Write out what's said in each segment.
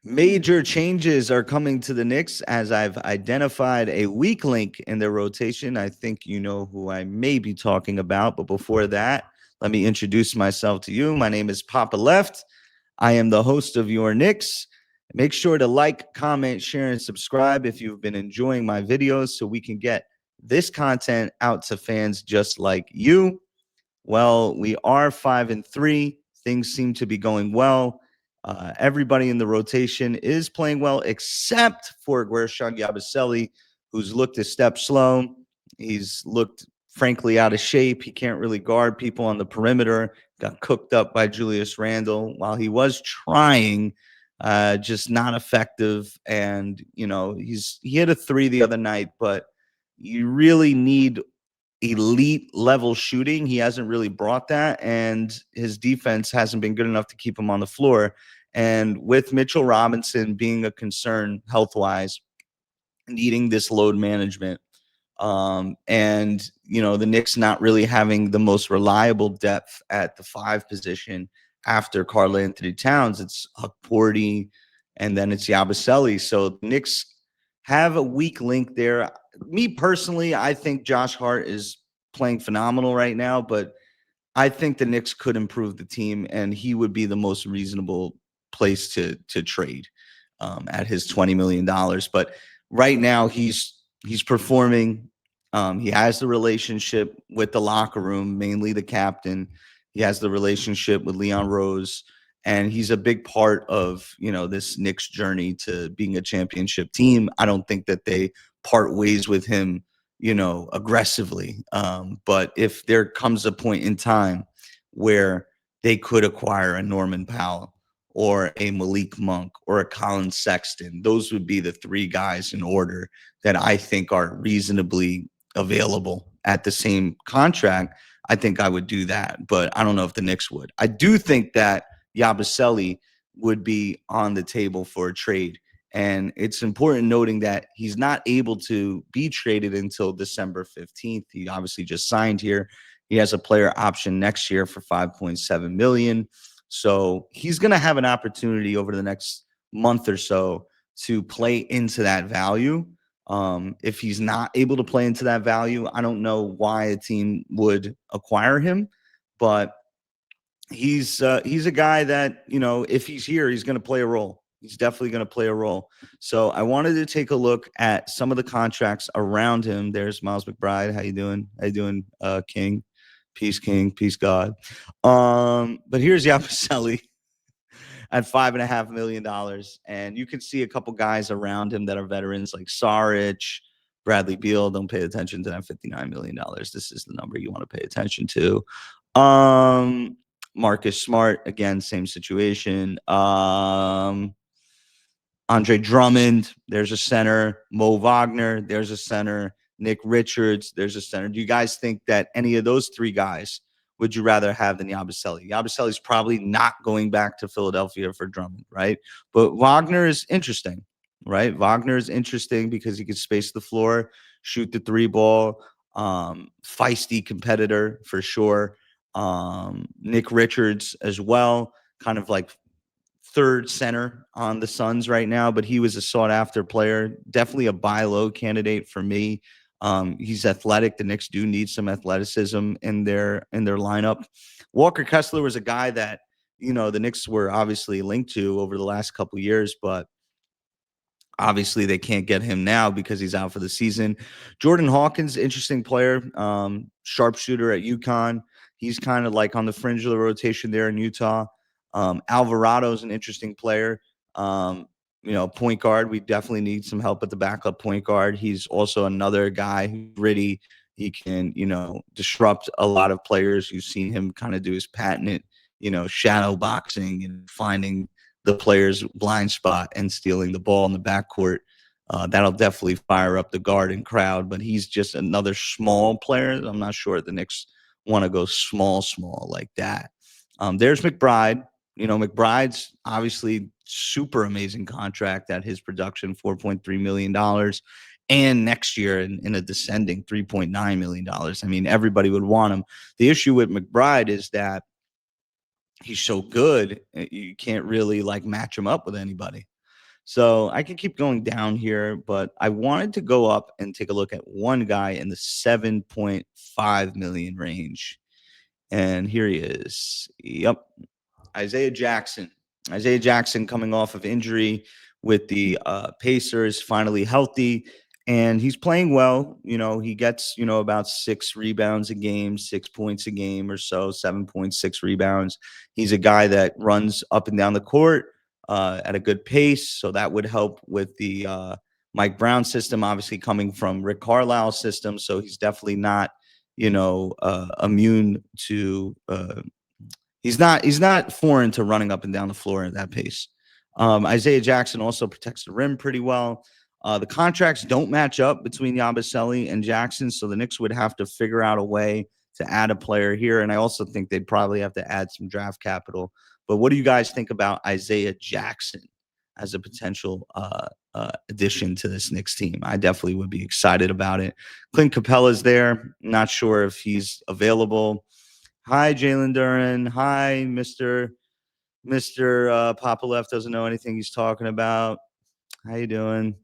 Major changes are coming to the Knicks as I've identified a weak link in their rotation. I think you know who I may be talking about. But before that, let me introduce myself to you. My name is Poppa Left. I am the host of Your Knicks. Make sure to like, comment, share, and subscribe if you've been enjoying my videos so we can get this content out to fans just like you. Well, we are 5-3. Things seem to be going well. Everybody in the rotation is playing well, except for Guerschon Yabusele, who's looked a step slow. He's looked, frankly, out of shape. He can't really guard people on the perimeter. Got cooked up by Julius Randle while he was trying, just not effective. And he hit a three the other night, but you really need elite level shooting. He hasn't really brought that, and his defense hasn't been good enough to keep him on the floor. And with Mitchell Robinson being a concern health wise, needing this load management, and the Knicks not really having the most reliable depth at the five position after Karl Anthony Towns, it's Porty, and then it's Yabusele. So the Knicks have a weak link there. Me personally, I think Josh Hart is playing phenomenal right now, but I think the Knicks could improve the team, and he would be the most reasonable place to trade at his $20 million. But right now, he's performing. He has the relationship with the locker room, mainly the captain. He has the relationship with Leon Rose, and he's a big part of this Knicks journey to being a championship team. I don't think that they part ways with him aggressively. But if there comes a point in time where they could acquire a Norman Powell or a Malik Monk or a Colin Sexton, those would be the three guys in order that I think are reasonably available at the same contract. I think I would do that, but I don't know if the Knicks would. I do think that Yabusele would be on the table for a trade. And it's important noting that he's not able to be traded until December 15th. He obviously just signed here. He has a player option next year for $5.7 million. So he's going to have an opportunity over the next month or so to play into that value. If he's not able to play into that value, I don't know why a team would acquire him, but he's a guy that, if he's here, he's going to play a role. He's definitely going to play a role. So I wanted to take a look at some of the contracts around him. There's Miles McBride. How you doing? How you doing, King? King. Peace, God. But here's Yabusele at $5.5 million, and you can see a couple guys around him that are veterans like Saric, Bradley Beal. Don't pay attention to that $59 million. This is the number you want to pay attention to. Marcus Smart, again, same situation. Andre Drummond, there's a center. Mo Wagner, there's a center. Nick Richards, there's a center. Do you guys think that any of those three guys would you rather have than Yabusele? Yabusele's probably not going back to Philadelphia for Drummond, right? But Wagner is interesting, right? Wagner is interesting because he can space the floor, shoot the three ball, feisty competitor for sure. Nick Richards as well, kind of like third center on the Suns right now, but he was a sought after player. Definitely a buy low candidate for me. He's athletic. The Knicks do need some athleticism in their lineup. Walker Kessler was a guy that the Knicks were obviously linked to over the last couple of years, but obviously they can't get him now because he's out for the season. Jordan Hawkins, interesting player, sharpshooter at UConn. He's kind of like on the fringe of the rotation there in Utah. Alvarado is an interesting player. Point guard. We definitely need some help at the backup point guard. He's also another guy who's gritty. He can, disrupt a lot of players. You've seen him kind of do his patented, shadow boxing and finding the player's blind spot and stealing the ball in the backcourt. That'll definitely fire up the Garden crowd, but he's just another small player. I'm not sure the Knicks want to go small like that. There's McBride. McBride's obviously super amazing contract at his production, $4.3 million. And next year in a descending $3.9 million. I mean, everybody would want him. The issue with McBride is that he's so good, you can't really match him up with anybody. So I could keep going down here, but I wanted to go up and take a look at one guy in the 7.5 million range. And here he is. Yep. Isaiah Jackson. Isaiah Jackson coming off of injury with the Pacers, finally healthy, and he's playing well. He gets, about 6 rebounds a game, 6 points a game or so, 7.6 rebounds. He's a guy that runs up and down the court at a good pace, so that would help with the Mike Brown system, obviously coming from Rick Carlisle's system. So he's definitely not, immune to he's not foreign to running up and down the floor at that pace. Isaiah Jackson also protects the rim pretty well. The contracts don't match up between Yabusele and Jackson, so the Knicks would have to figure out a way to add a player here. And I also think they'd probably have to add some draft capital. But what do you guys think about Isaiah Jackson as a potential addition to this Knicks team? I definitely would be excited about it. Clint Capella's there. Not sure if he's available. Hi, Jalen Duran. Hi, Mister Poppa Left doesn't know anything he's talking about. How you doing?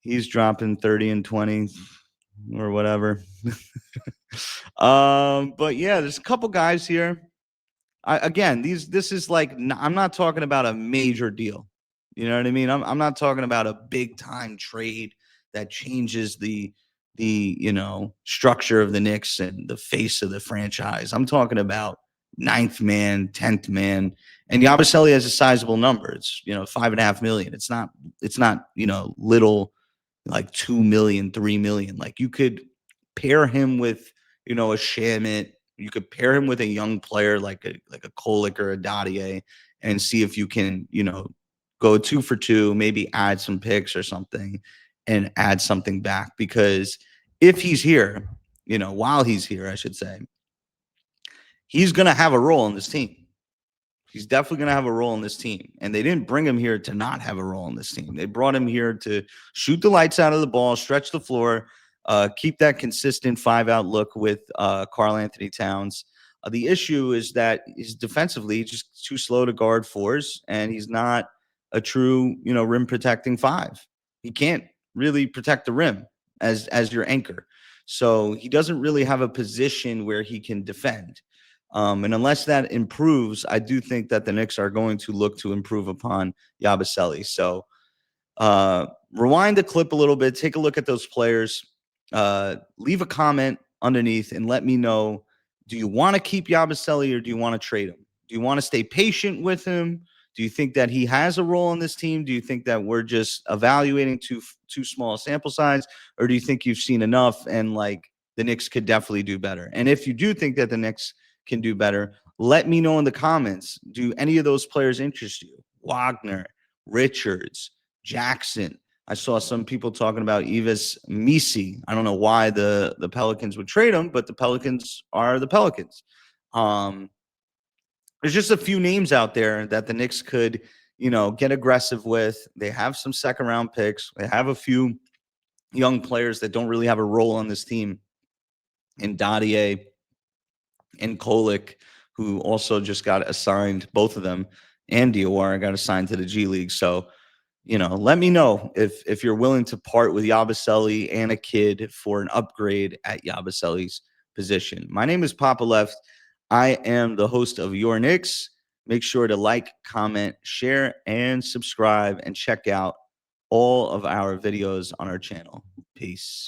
He's dropping 30 and 20 or whatever. But yeah, there's a couple guys here. Again, this is like I'm not talking about a major deal. You know what I mean? I'm not talking about a big time trade that changes the structure of the Knicks and the face of the franchise. I'm talking about ninth man, 10th man, and Yabusele has a sizable number. It's 5.5 million. It's not little, like 2 million, 3 million. Like you could pair him with a Shamit. You could pair him with a young player like a Kolik or a Dadier and see if you can go 2 for 2, maybe add some picks or something and add something back. Because if he's here, while he's here, I should say, he's going to have a role in this team. He's definitely going to have a role in this team. And they didn't bring him here to not have a role in this team. They brought him here to shoot the lights out of the ball, stretch the floor, keep that consistent 5-out look with Karl Anthony Towns. The issue is that he's defensively just too slow to guard fours, and he's not a true, rim protecting 5. He can't really protect the rim as your anchor. So he doesn't really have a position where he can defend. And unless that improves, I do think that the Knicks are going to look to improve upon Yabusele. So rewind the clip a little bit, take a look at those players, leave a comment underneath and let me know, do you want to keep Yabusele or do you want to trade him? Do you want to stay patient with him? Do you think that he has a role in this team? Do you think that we're just evaluating too small a sample size? Or do you think you've seen enough and like the Knicks could definitely do better? And if you do think that the Knicks can do better, let me know in the comments. Do any of those players interest you? Wagner, Richards, Jackson. I saw some people talking about Yves Misi. I don't know why the Pelicans would trade him, but the Pelicans are the Pelicans. There's just a few names out there that the Knicks could, get aggressive with. They have some second-round picks. They have a few young players that don't really have a role on this team in Dadier and Kolik, who also just got assigned, both of them, and Diawara got assigned to the G League. So, let me know if you're willing to part with Yabusele and a kid for an upgrade at Yabusele's position. My name is Poppa Left. I am the host of Your Knicks. Make sure to like, comment, share, and subscribe, and check out all of our videos on our channel. Peace.